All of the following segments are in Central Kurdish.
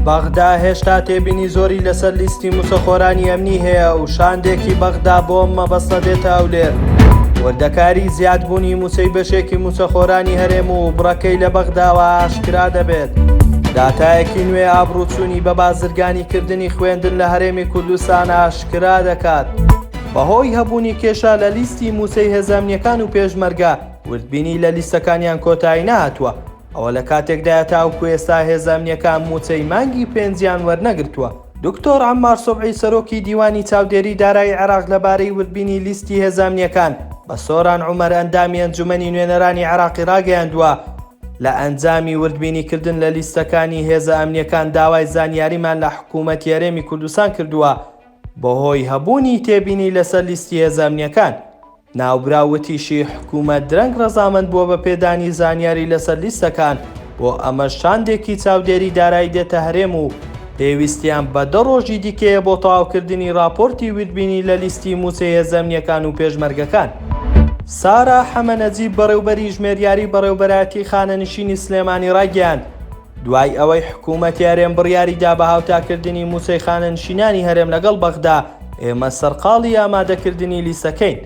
بەغدا هێشتا تێبینی زۆری لەسەر لیستی موسەخۆرانی ئەمنی هەیە و شاندێکی بەغدا بۆم مەبەستە دێتە ئەولێر. وردەکاری زیادبوونی موسەی بەشێکی موسەخۆرانی هەرێم و بڕەکەی لە بەغداوە ئاشکرا دەبێت. داتایەکی نوێ ئابڕوچوونی بە بازرگانیکردنی خوێندن لە هەرێمی کوردستان ئاشکرا دەکات. بەهۆی هەبوونی کێشە لە لیستی موسەی هێزانیەکان و پێشمەرگە وردبینی لە لیستەکانیان کۆتایی نەهاتووە. ئەوە لە کاتێکدایە تاوکو ئێستا هێزانیەکان موچەی مانگی پێنجیان وەرنەگرتووە. دکتۆر عەمار سوبحی سەرۆکی دیوانی چاودێری دارایی عێراق لەبارەی وردبینی لیستی هێزانیەکان بە سۆران عومەر ئەندامی ئەنجومەنی نوێنەرانی عێراقی ڕاگەیاندووە لە ئەنجامی وردبینیکردن لە لیستەکانی هێزە ئەمنیەکان داوای زانیاریمان لە حکوومەتی هەرێمی کوردستان کردووە بەهۆی هەبوونی تێبینی لەسەر لیستی هێزە ئەمنیەکان. ناوبراوتیشی حکوومەت درەنگ ڕەزامەند بووە بە پێدانی زانیاری لەسەر لیستەکان بۆ ئەمە شاندێکی چاودێری دارایی دێتە هەرێم و پێویستیان بە 10 ڕۆژی دیکەیە بۆ تەواوکردنی راپۆرتی وردبینی لە لیستی موچەی هێزەمنیەکان و پێشمەرگەکان. سارا حەمەنەجی بەڕێوبەری ژمێریاری بەڕێوبەرایەتی خانەنشینی سلێمانی ڕاگەیاند دوای ئەوەی حکوومەتی هەرێم بڕیاریدا بە هاوتاکردنی موچەی خانەنشینانی هەرێم لەگەڵ بەغدا ئێمە سەرقاڵی ئامادەکردنی لیستەکەین.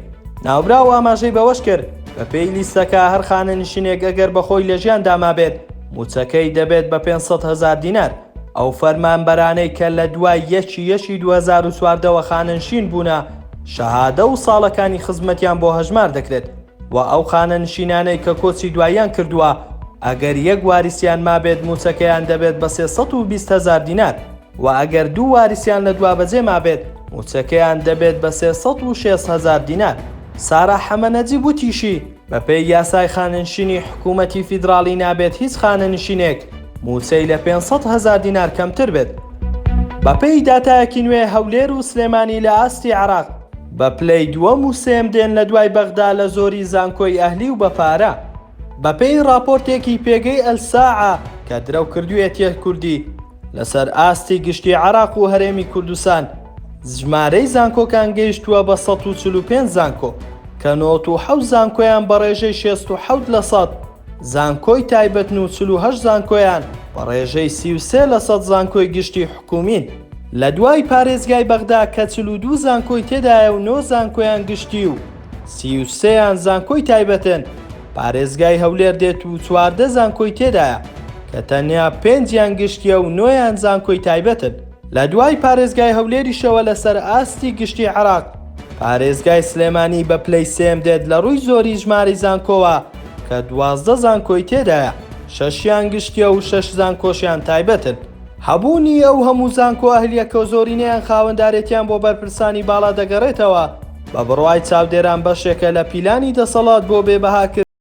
ناوبراو ئاماژەی بەوەش کرد بە پێی لیستەکە هەر خانەنشینێک ئەگەر بەخۆی لە ژیانداما بێت موچەکەی دەبێت بە 500,000 دینار. ئەو فەرمانبەرانەی کە لە دوای یەکی 2014 خانەنشین بوونە شەهادە و ساڵەکانی خزمەتیان بۆ هەژمار دەکرێت و ئەو خانەنشینانەی کە کۆچی دواییان کردووە ئەگەر یەک واریسیان مابێت موچەکەیان دەبێت بە 320,000 دینار و ئەگەر دوو واریسیان لە دوابەجێ مابێت موچەکەیان دەبێت بە 360,000 دینار. سارا حەمەنەجی بوتیشی بە پێی یاسای خانەنشینی حکوومەتی فیدراڵی نابێت هیچ خانەنشینێک موچەی لە 500,000 دینار کەمتر بێت. بە پێی داتایەکی نوێ هەولێر و سلێمانی لە ئاستی عێراق بە پلەی دووەم و سێم دێن لە دوای بەغدا لە زۆری زانکۆی ئەهلی و بەپارە. بە پێی راپۆرتێکی پێگەی ئەلساعە کە درەو کردوویەتیە کوردی لەسەر ئاستی گشتی عێراق و هەرێمی کوردستان ژمارەی زانکۆکان گەیشتووە بە 145 زانکۆ کە 97 زانکۆیان بە ڕێژەی 67% زانکۆی تایبەتن و 48 زانکۆیان بە ڕێژەی 33% زانکۆی گشتی حکومین. لە دوای پارێزگای بەغدا کە 42 زانکۆی تێدایە و 9 زانکۆیان گشتی و 33یان زانکۆی تایبەتن، پارێزگای هەولێر دێت و 14 زانکۆی تێدایە کە تەنیا 5یان گشتیە و 9یان زانکۆی تایبەتن. لە دوای پارێزگای هەولێریشەوە لەسەر ئاستی گشتی عێراق پارێزگای سلێمانی بە پلەی سێم دێت لە ڕووی زۆری ژماری زانکۆوە کە 12 زانکۆی تێدایە، 6یان گشتیە و 6 زانکۆشیان تایبەتن. هەبوونی ئەو هەموو زانکۆ ئەهلیەکە و زۆرینەیان خاوەندارێتیان بۆ بەرپرسانی باڵا دەگەڕێتەوە بە بڕوای چاودێران بەشێکە لە پیلانی دەسەڵات بۆ بێبەهاکردن